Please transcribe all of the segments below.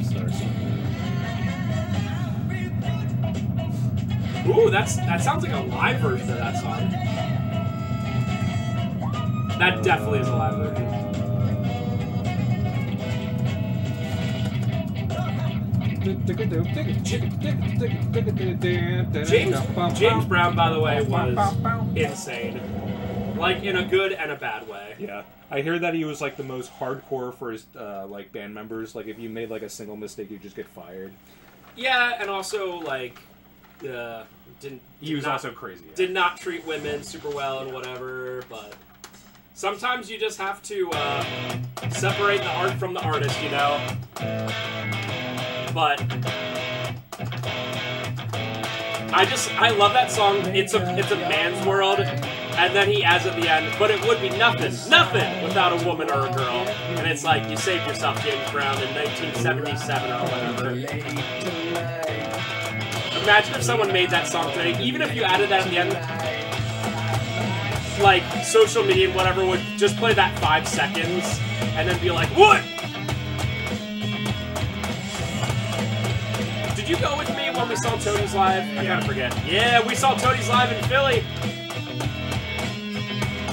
5 stars. Ooh, that sounds like a live version of that song. That definitely is a live version. James Brown, by the way, was insane. Like, in a good and a bad way. Yeah. I hear that he was, like, the most hardcore for his, like, band members. Like, if you made, like, a single mistake, you just get fired. Yeah, and also, like, he was also crazy. Yeah. Did not treat women super well and whatever, but sometimes you just have to separate the art from the artist, you know? But I love that song. It's a man's world, and then he adds at the end, but it would be nothing without a woman or a girl. And it's like, you saved yourself, James Brown, in 1977 or whatever. Imagine if someone made that song today, even if you added that at the end, like, social media and whatever would just play that 5 seconds, and then be like, what? Did you go with me when we saw Toadies live? I gotta forget. Yeah, we saw Toadies live in Philly.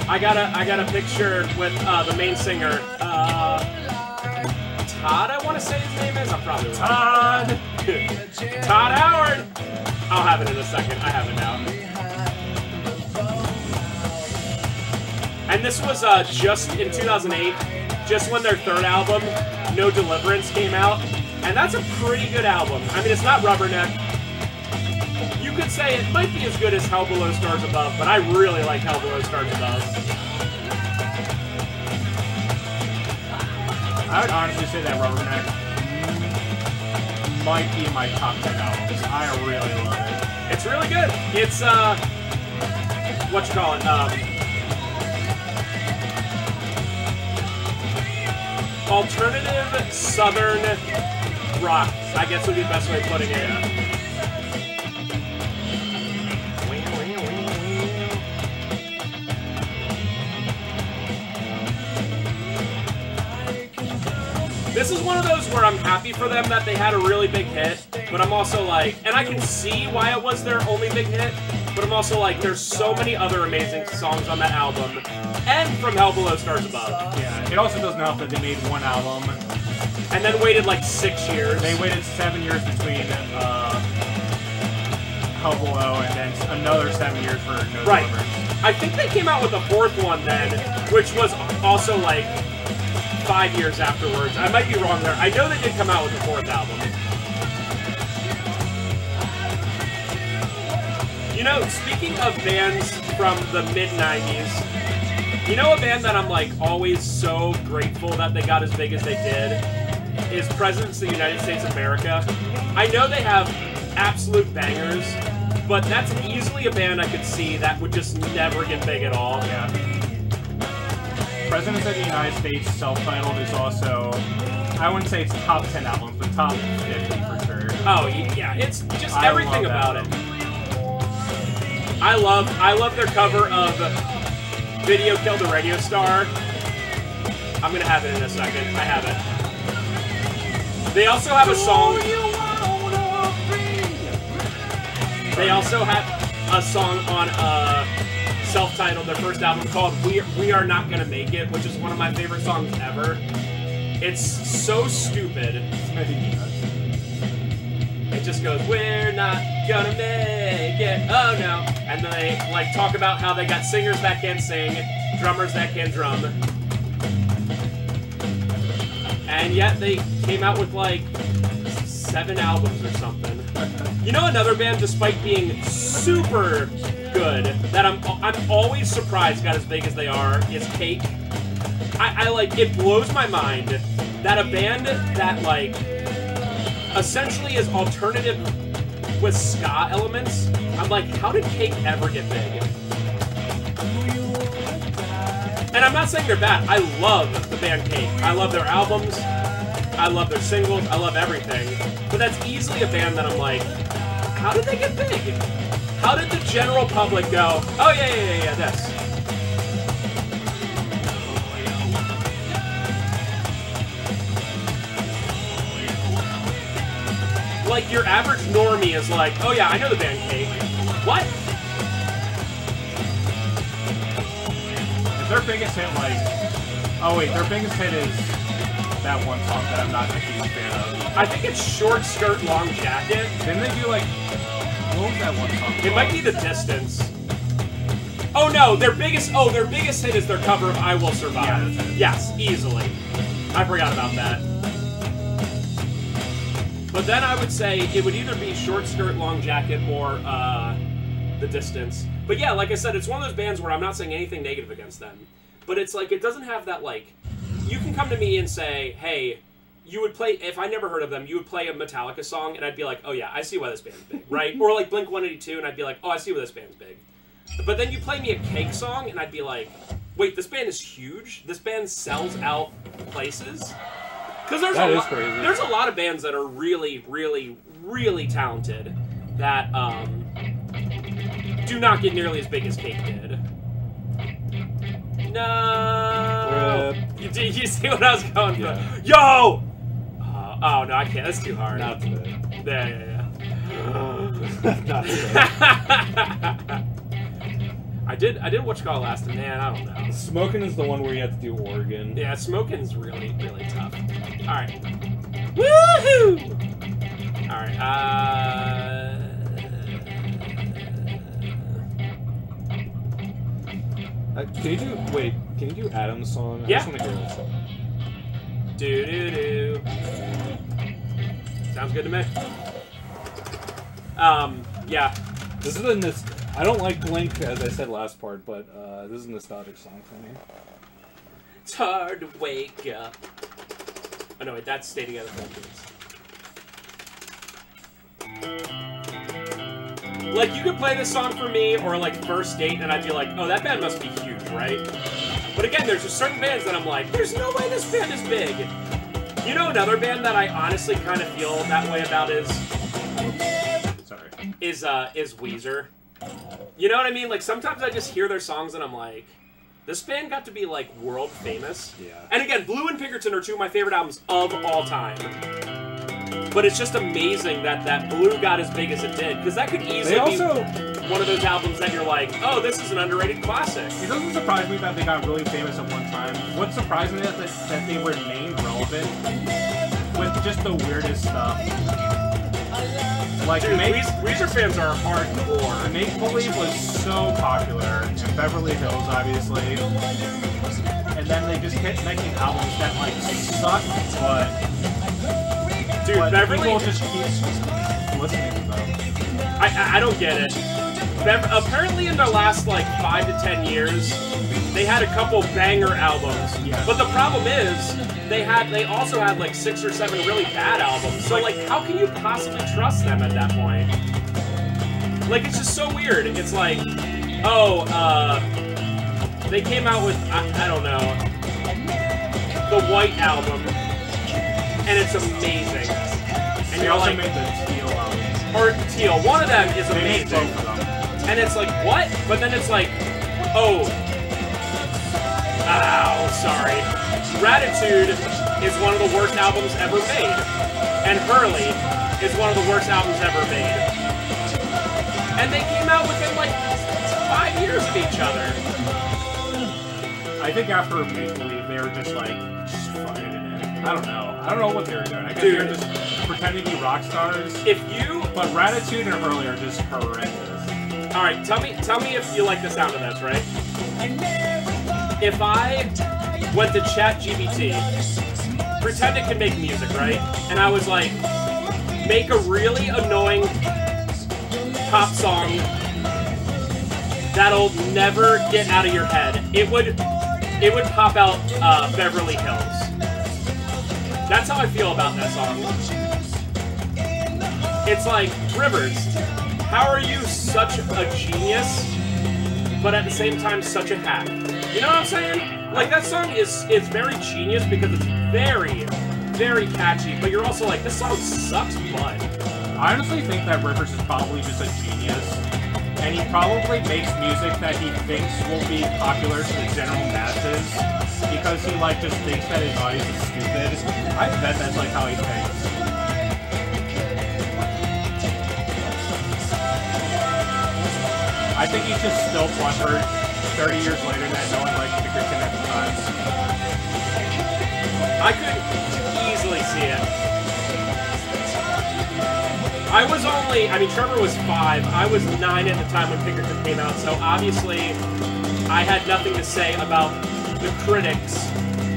I got a picture with the main singer, Todd, I want to say his name is. I'm probably wrong. Todd Howard. I'll have it in a second. I have it now. And this was just in 2008, just when their 3rd album, No Deliverance, came out. And that's a pretty good album. I mean, it's not Rubberneck. You could say it might be as good as Hell Below Stars Above, but I really like Hell Below Stars Above. I would honestly say that Rubberneck might be my top 10 albums. I really love it. It's really good. It's, what you call it, alternative southern rock, I guess would be the best way of putting it. This is one of those where I'm happy for them that they had a really big hit, but I'm also like, and I can see why it was their only big hit, but I'm also like, there's so many other amazing songs on that album, and from Hell Below Stars Above. Yeah, it also doesn't help that they made one album, and then waited like 6 years. They waited 7 years between Hell Below, and then another 7 years for No Deliverance. I think they came out with a 4th one then, which was also like 5 years afterwards. I might be wrong there. I know they did come out with a 4th album. You know, speaking of bands from the mid-90s, you know a band that I'm like always so grateful that they got as big as they did is Presidents of the United States of America. I know they have absolute bangers, but that's easily a band I could see that would just never get big at all. Yeah. Presidents of the United States, self-titled, is also, I wouldn't say it's top 10 albums, but top 50 for sure. Oh, yeah, it's just everything about it. I love their cover of Video Killed the Radio Star. I'm gonna have it in a second. I have it. They also have a song. They also have a song on self-titled, their first album, called We Are Not Gonna Make It, which is one of my favorite songs ever. It's so stupid. It just goes, we're not gonna make it, oh no. And then they like talk about how they got singers that can sing, drummers that can drum. And yet they came out with like 7 albums or something. You know another band, despite being super good, that I'm always surprised got as big as they are, is Cake. I like, it blows my mind that a band that like essentially is alternative with ska elements, I'm like, how did Cake ever get big? And I'm not saying they're bad. I love the band Cake. I love their albums. I love their singles. I love everything. But that's easily a band that I'm like, how did they get big? How did the general public go, oh yeah, this? like, your average normie is like, oh yeah, I know the band Cake. What? Is their biggest hit, like... Oh wait, their biggest hit is that one song that I'm not a huge fan of. I think it's Short Skirt, Long Jacket. Didn't they do, like... What was that one song called? It might be The Distance. Oh no, their biggest hit is their cover of I Will Survive. Yeah, that's it. Yes, easily. I forgot about that. But then I would say it would either be Short Skirt, Long Jacket, or The Distance. But yeah, like I said, it's one of those bands where I'm not saying anything negative against them. But it's like, it doesn't have that, like... You can come to me and say, hey, you would play... If I never heard of them, you would play a Metallica song, and I'd be like, oh yeah, I see why this band's big, right? Or like Blink-182, and I'd be like, oh, I see why this band's big. But then you play me a Cake song, and I'd be like, wait, this band is huge? This band sells out places? Because there's a lot of bands that are really, really, really talented that do not get nearly as big as Cake did. No. You see what I was going for? Yo! Oh no, I can't. That's too hard. Not today. Yeah. Not today. I did what you call it last, and man, I don't know. Smoking is the one where you have to do Oregon. Yeah, smoking's really, really tough. Alright. Woohoo! Alright, can you do Adam's song? Yeah. I just want to hear that song. Do-do-do. Sounds good to me. Yeah. This is I don't like Blink, as I said last part, but this is a nostalgic song for me. It's hard to wake up. Oh no, wait, that's Stay Together Focus. Like, you could play this song for me, or like First Date, and I'd be like, oh, that band must be huge, right? But again, there's just certain bands that I'm like, there's no way this band is big. You know another band that I honestly kind of feel that way about is Weezer. You know what I mean? Like, sometimes I just hear their songs and I'm like, this band got to be, like, world famous. Yeah. And again, Blue and Pinkerton are two of my favorite albums of all time. But it's just amazing that Blue got as big as it did. Because that could easily be one of those albums that you're like, oh, this is an underrated classic. It doesn't surprise me that they got really famous at one time. What's surprising is that they remained relevant with just the weirdest stuff. Like, dude, Weezer fans are hardcore. Make Believe was so popular, and Beverly Hills, obviously. And then they just kept making albums that, like, suck, but... Dude, but Beverly... people just keep listening to them. I don't get it. Apparently in the last, like, 5 to 10 years, they had a couple banger albums. Yeah. But the problem is, they also had like 6 or 7 really bad albums. So like, how can you possibly trust them at that point? Like, it's just so weird. It's like, oh, they came out with, I don't know, the White album, and it's amazing. And They you're also like, made the Teal album. or Teal, one of them is They made amazing. both of them. And it's like, what? But then it's like, oh, sorry. Gratitude is one of the worst albums ever made. And Hurley is one of the worst albums ever made. And they came out within like 5 years of each other. I think after Make Believe, they were just like, just fucking it in. I don't know. I don't know what they were doing. I guess they were just pretending to be rock stars. But Gratitude and Hurley are just horrendous. Alright, tell me if you like the sound of this, right? If I went to ChatGPT, pretend it can make music, right? And I was like, make a really annoying pop song that'll never get out of your head. It would pop out Beverly Hills. That's how I feel about that song. It's like, Rivers, how are you such a genius, but at the same time such a hack? You know what I'm saying? Like, that song is very genius because it's very, very catchy, but you're also like, this song sucks butt. I honestly think that Rivers is probably just a genius, and he probably makes music that he thinks will be popular to the general masses, because he, like, just thinks that his audience is stupid. I bet that's, like, how he thinks. I think he's just still butthurt 30 years later that no one liked Pinkerton at the time. I could easily see it. I was only, I mean, Trevor was 5. I was 9 at the time when Pinkerton came out, so obviously I had nothing to say about the critics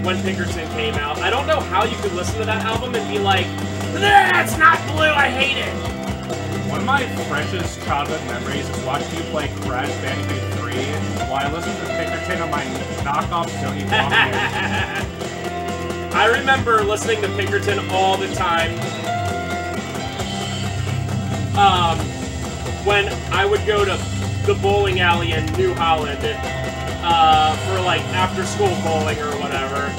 when Pinkerton came out. I don't know how you could listen to that album and be like, that's not blue, I hate it! One of my freshest childhood memories is watching you play Crash Bandicoot 3 while I listened to Pinkerton on my knockoff Sony Walkman. I remember listening to Pinkerton all the time. When I would go to the bowling alley in New Holland for like after-school bowling or whatever.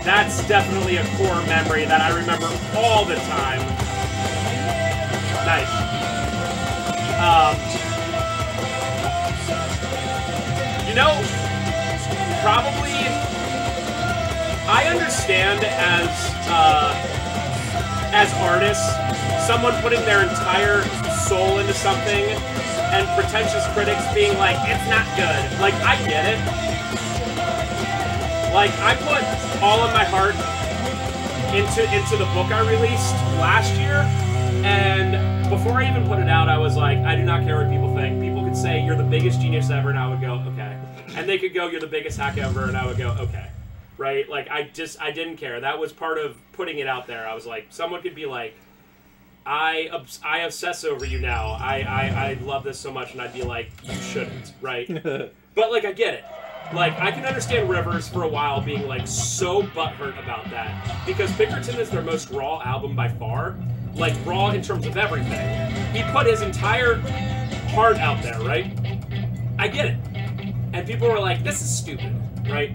That's definitely a core memory that I remember all the time. Nice. You know, probably I understand as artists, someone putting their entire soul into something and pretentious critics being like, it's not good. Like, I get it. Like, I put all of my heart into the book I released last year, and before I even put it out, I was like, I do not care what people think. People could say, you're the biggest genius ever, and I would go, okay. And they could go, you're the biggest hack ever, and I would go, okay. Right? Like, I didn't care. That was part of putting it out there. I was like, someone could be like, I obsess over you now. I love this so much, and I'd be like, you shouldn't, right? But, like, I get it. Like, I can understand Rivers for a while being, like, so butthurt about that. Because Pinkerton is their most raw album by far. Like, raw in terms of everything. He put his entire heart out there, right? I get it. And people were like, this is stupid, right?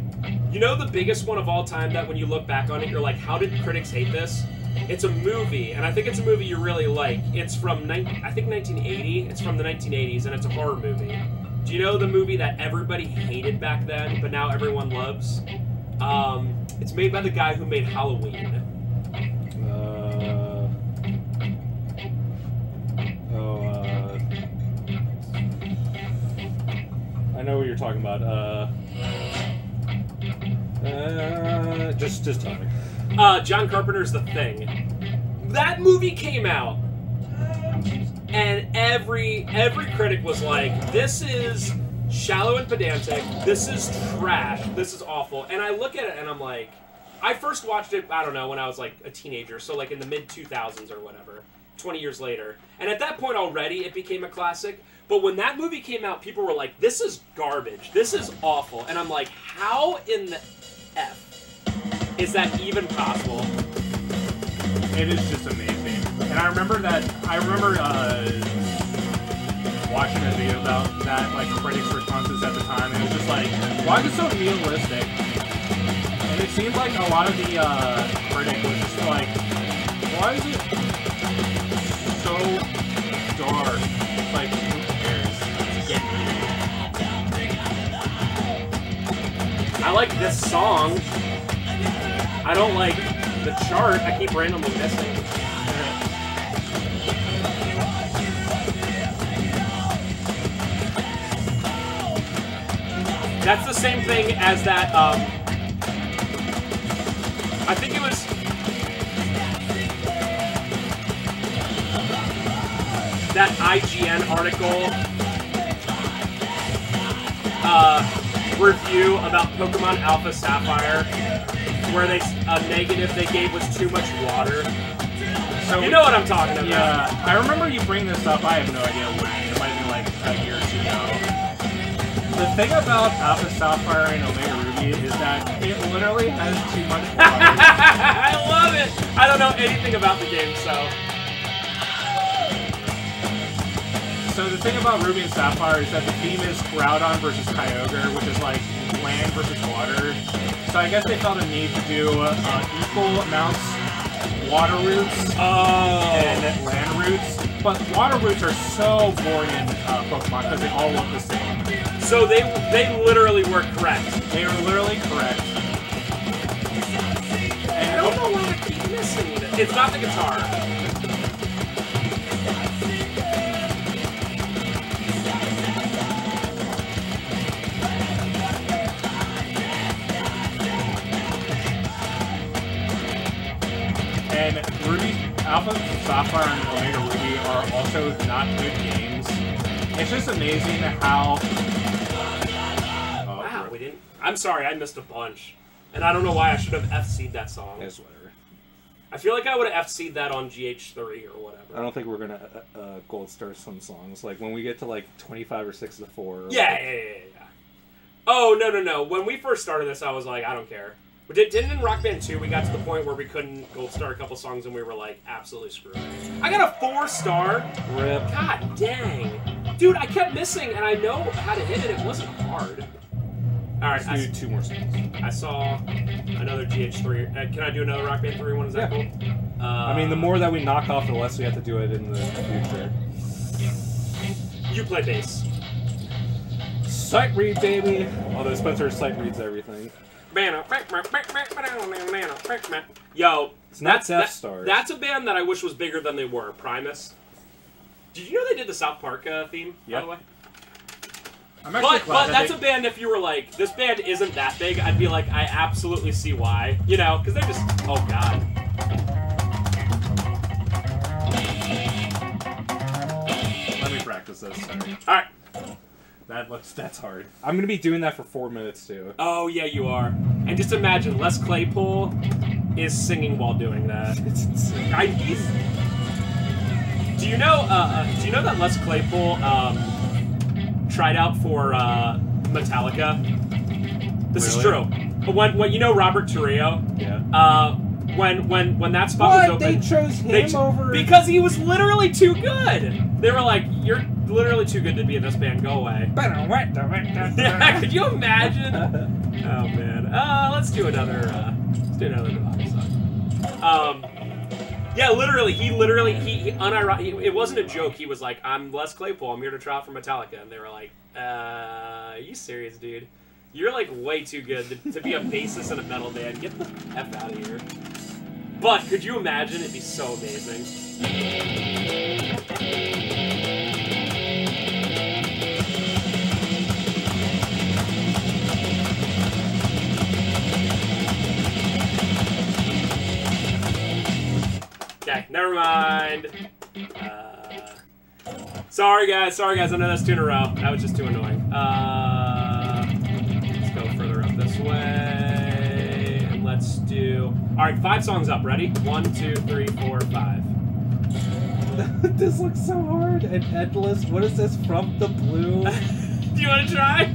You know the biggest one of all time that when you look back on it, you're like, how did critics hate this? It's a movie, and I think it's a movie you really like. It's from, I think, 1980. It's from the 1980s, and it's a horror movie. Do you know the movie that everybody hated back then, but now everyone loves? It's made by the guy who made Halloween. I know what you're talking about. Just tell me. John Carpenter's The Thing. That movie came out, and every critic was like, this is shallow and pedantic, this is trash, this is awful. And I look at it and I'm like, I first watched it, I don't know, when I was like a teenager, so like in the mid-2000s or whatever, 20 years later. And at that point already it became a classic. But when that movie came out, people were like, this is garbage, this is awful. And I'm like, how in the F is that even possible? It is just amazing. And I remember watching a video about that, like, critics' responses at the time, and it was just like, why is it so realistic? And it seemed like a lot of the critic was just like, why is it so dark? Like, who cares? Get me. I like this song. I don't like the chart. I keep randomly missing. That's the same thing as that, I think it was... that IGN article, review about Pokemon Alpha Sapphire, where a negative they gave was too much water. So you know what I'm talking about. Yeah, I remember you bring this up. I have no idea when. It might have been like a year or two ago. The thing about Alpha Sapphire and Omega Ruby is that it literally has too much water. I love it! I don't know anything about the game, so... So the thing about Ruby and Sapphire is that the theme is Groudon versus Kyogre, which is like land versus water. So I guess they felt a need to do equal amounts water roots and land roots. But water roots are so boring in Pokemon because they all look the same. So they literally were correct. They were literally correct. And I don't know why I keep missing it. It's not the guitar. Ruby, Alpha, Sapphire, and Omega Ruby are also not good games. It's just amazing how... Wow, we didn't... I'm sorry, I missed a bunch. And I don't know why I should have FC'd that song. It's whatever. I feel like I would have FC'd that on GH3 or whatever. I don't think we're gonna gold star some songs. Like when we get to like 25 or 6 to 4. Yeah. Oh, no. When we first started this, I was like, I don't care. But didn't in Rock Band 2, we got to the point where we couldn't gold star a couple songs and we were like, absolutely screwed. I got a 4-star. Rip. God dang. Dude, I kept missing and I know how to hit it. It wasn't hard. Alright, let's do 2 more songs. I saw another GH3. Can I do another Rock Band 3 one? Is that cool? I mean, the more that we knock off, the less we have to do it in the future. You play bass. Sight read, baby! Although Spencer sight reads everything. Yo, that's F stars. That's a band that I wish was bigger than they were. Primus. Did you know they did the South Park theme? By the way. But that's a band. If you were like, this band isn't that big, I'd be like, I absolutely see why. You know, because they're just. Oh God. Let me practice this. Sorry. All right. That's hard. I'm gonna be doing that for 4 minutes too. Oh yeah, you are. And just imagine, Les Claypool is singing while doing that. It's insane. Do you know that Les Claypool tried out for Metallica? This is true. When you know Robert Trujillo? Yeah. When that spot was open, they chose him over because he was literally too good. They were like, "You're literally too good to be in this band. Go away." Yeah, could you imagine? Oh man. Let's do another Nirvana song. Yeah, literally, he unironically, it wasn't a joke. He was like, "I'm Les Claypool. I'm here to try out for Metallica," and they were like, "Are you serious, dude? You're like way too good to be a bassist in a metal band. Get the F out of here." But could you imagine? It'd be so amazing. Okay, never mind. Sorry guys. I know that's 2 in a row. That was just too annoying. Let's go further up this way. And let's do... Alright, 5 songs up. Ready? 1, 2, 3, 4, 5. This looks so hard and endless. What is this, From the Blue? Do you want to try?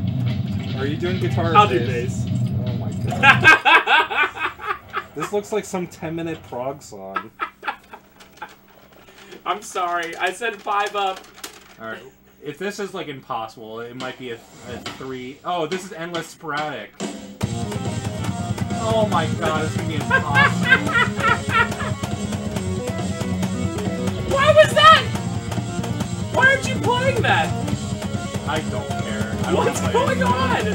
Are you doing guitar or I'll do bass. Oh my god. This looks like some 10-minute prog song. I'm sorry. I said 5 up. Alright. If this is, like, impossible, it might be a 3... Oh, this is Endless Sporadic. Oh my god, it's gonna be impossible. Why was that? Why aren't you playing that? I don't care. What's going on?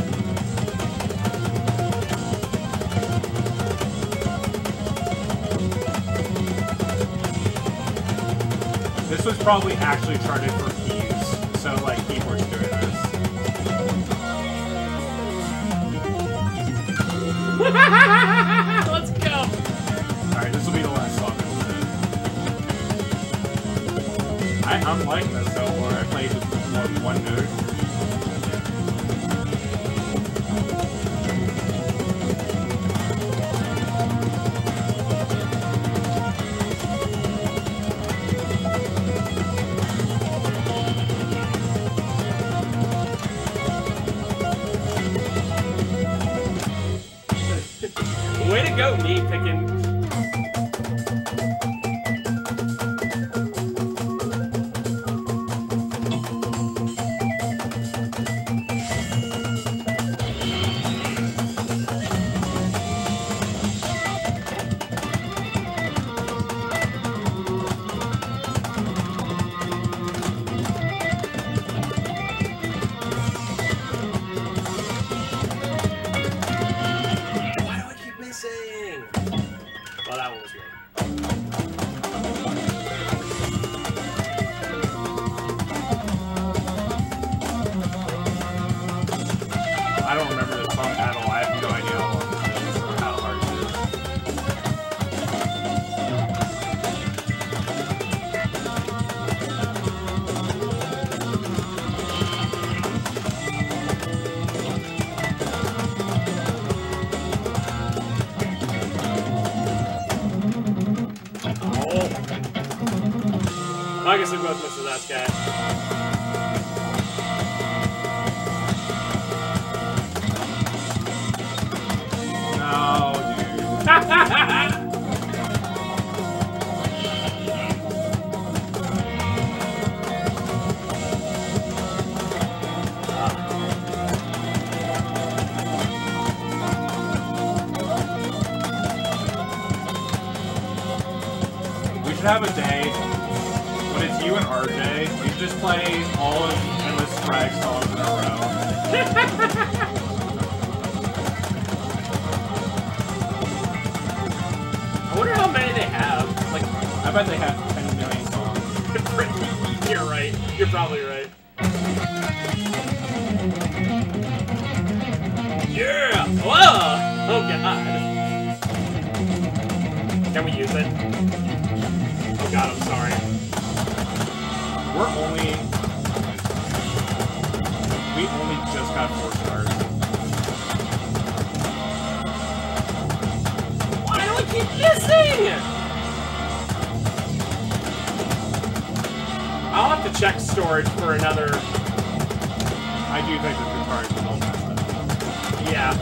This was probably actually charted for keys, so like keyboard's doing this. Let's go. Alright, this will be the last song. I'm liking this so far. I played with one note. Way to go, me picking. Why do I keep missing? I guess we both missed that guy. No, dude. We should have a day when it's you and RJ. You just play all of Endless Frag songs in a row. I wonder how many they have. Like, I bet they have 10 million songs. You're right. You're probably right. Yeah! Whoa! Oh god. Can we use it? Oh god, I'm sorry. We only just got 4 stars. Why do I keep missing? I'll have to check storage for another. I do think the guitar is a little messed up. Yeah.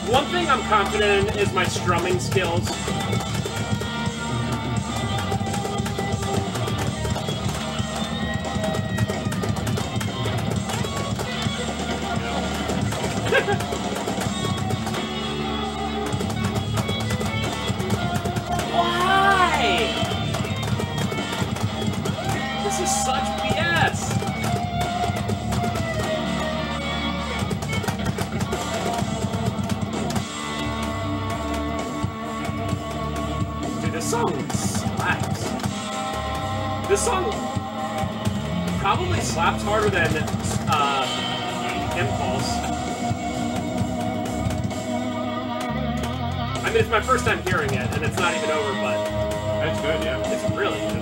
One thing I'm confident in is my strumming skills. Why? This is such BS. Dude, this song slaps. This song probably slaps harder than Impulse. I mean, it's my first time hearing it, and it's not even over, but That's good, yeah. it's really good.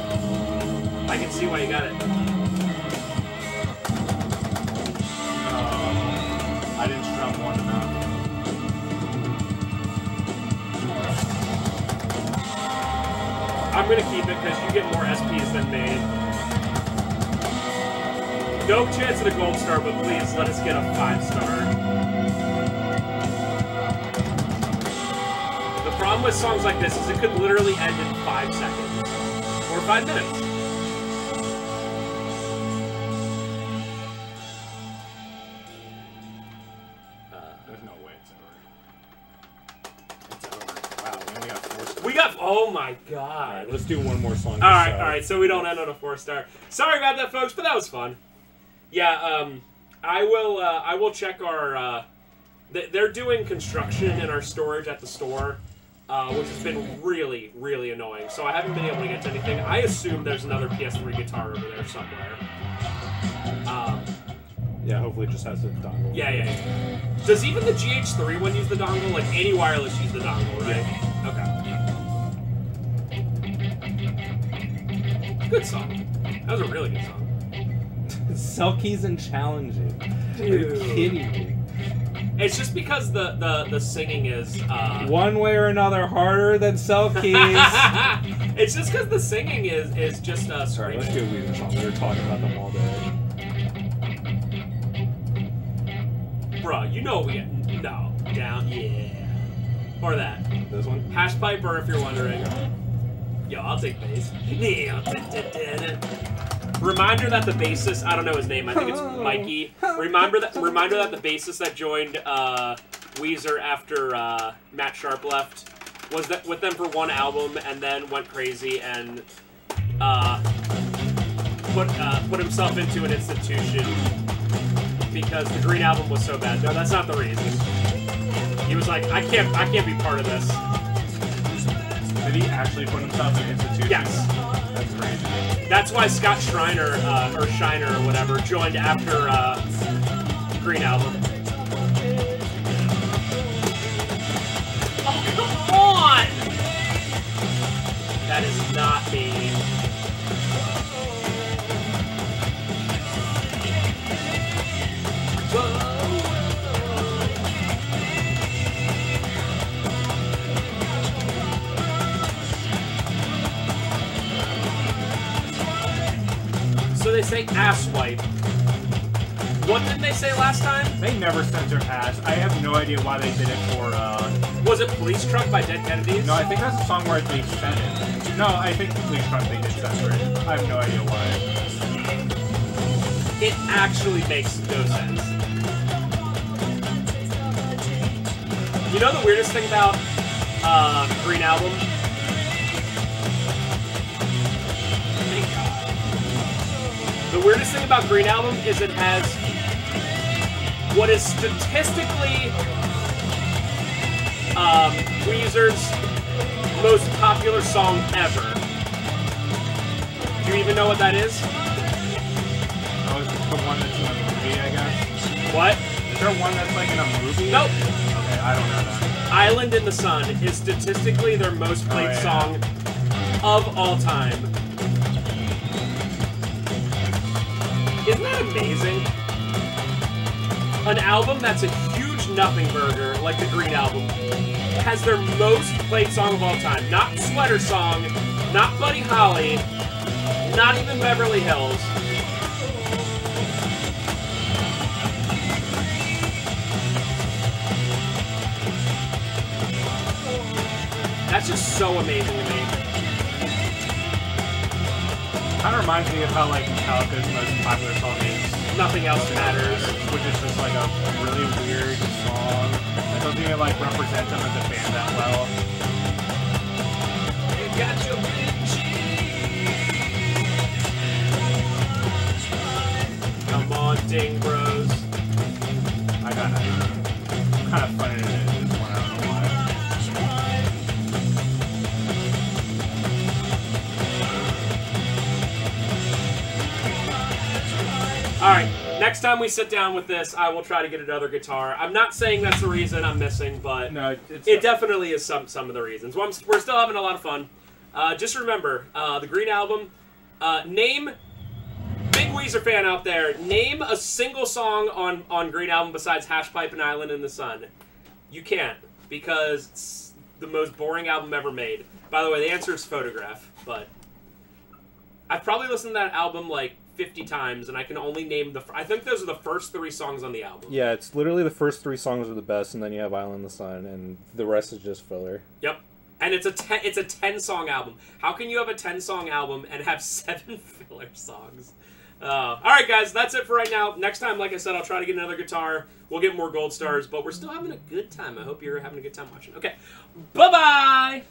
I can see why you got it. I didn't strum one enough. I'm gonna keep it because you get more SPs than me. No chance at a gold star, but please let us get a 5-star. The problem with songs like this is it could literally end in 5 seconds. Or 5 minutes. There's no way it's over. It's over. Wow, we only got 4 stars. We got, oh my god. Alright, let's do one more song. Alright, so we don't end on a 4-star. Sorry about that, folks, but that was fun. Yeah, I will check our, they're doing construction in our storage at the store, which has been really, really annoying. So I haven't been able to get to anything. I assume there's another PS3 guitar over there somewhere. Yeah, hopefully it just has the dongle. Yeah. Does even the GH3 one use the dongle? Like, any wireless use the dongle, right? Okay. Good song. That was a really good song. Selkies and challenging. Dude. Are you kidding me? It's just because the singing is one way or another harder than Selkies. It's just because the singing is just Sorry, let's screaming. do a Weezer song. We were talking about them all day. Bruh, you know we get no down, yeah, or that This one? hash piper if you're wondering. Yo, I'll take bass. Reminder that the bassist, I don't know his name, I think it's Mikey. Reminder that the bassist that joined Weezer after Matt Sharp left was that with them for one album and then went crazy and put himself into an institution because the Green Album was so bad. No, that's not the reason. He was like, I can't be part of this. Did he actually put himself in an institution? Yes. That's crazy. That's why Scott Schreiner, or Shiner or whatever, joined after Green Album. Oh, come on! That is not me. say asswipe. What did they say last time? They never censored ass. I have no idea why they did it for, Was it Police Truck by Dead Kennedys? No, I think that's a song where they said it. No, I think Police Truck they did censor it. I have no idea why. It actually makes no sense. You know the weirdest thing about Green Album? Thank God. The weirdest thing about Green Album is it has what is statistically Weezer's most popular song ever. Do you even know what that is? Oh, is it the one that's in a movie, I guess? What? Is there one that's like in a movie? Nope. Okay, I don't know that. Island in the Sun is statistically their most played song of all time. Isn't that amazing? An album that's a huge nothing burger, like the Green Album, has their most played song of all time. Not Sweater Song, not Buddy Holly, not even Beverly Hills. That's just so amazing to me. Kind of reminds me of how like Metallica's most popular song is Nothing Else Matters, which is just like a really weird song that doesn't even like represent them as a band that well. You got your bitch. Come on, Ding Bros. I got it. Kind of funny to do this one. I don't know why. Alright, next time we sit down with this, I will try to get another guitar. I'm not saying that's the reason I'm missing, but No, it definitely is some of the reasons. Well, we're still having a lot of fun. Just remember, the Green Album, name, big Weezer fan out there, name a single song on Green Album besides Hash Pipe and Island in the Sun. You can't, because it's the most boring album ever made. By the way, the answer is Photograph, but I've probably listened to that album like 50 times, and I can only name I think those are the first 3 songs on the album. Yeah, it's literally the first 3 songs are the best, and then you have Island in the Sun, and the rest is just filler. Yep. And it's a 10-song album. How can you have a 10-song album and have 7 filler songs? Alright, guys, that's it for right now. Next time, like I said, I'll try to get another guitar. We'll get more gold stars, but we're still having a good time. I hope you're having a good time watching. Okay. Bye-bye!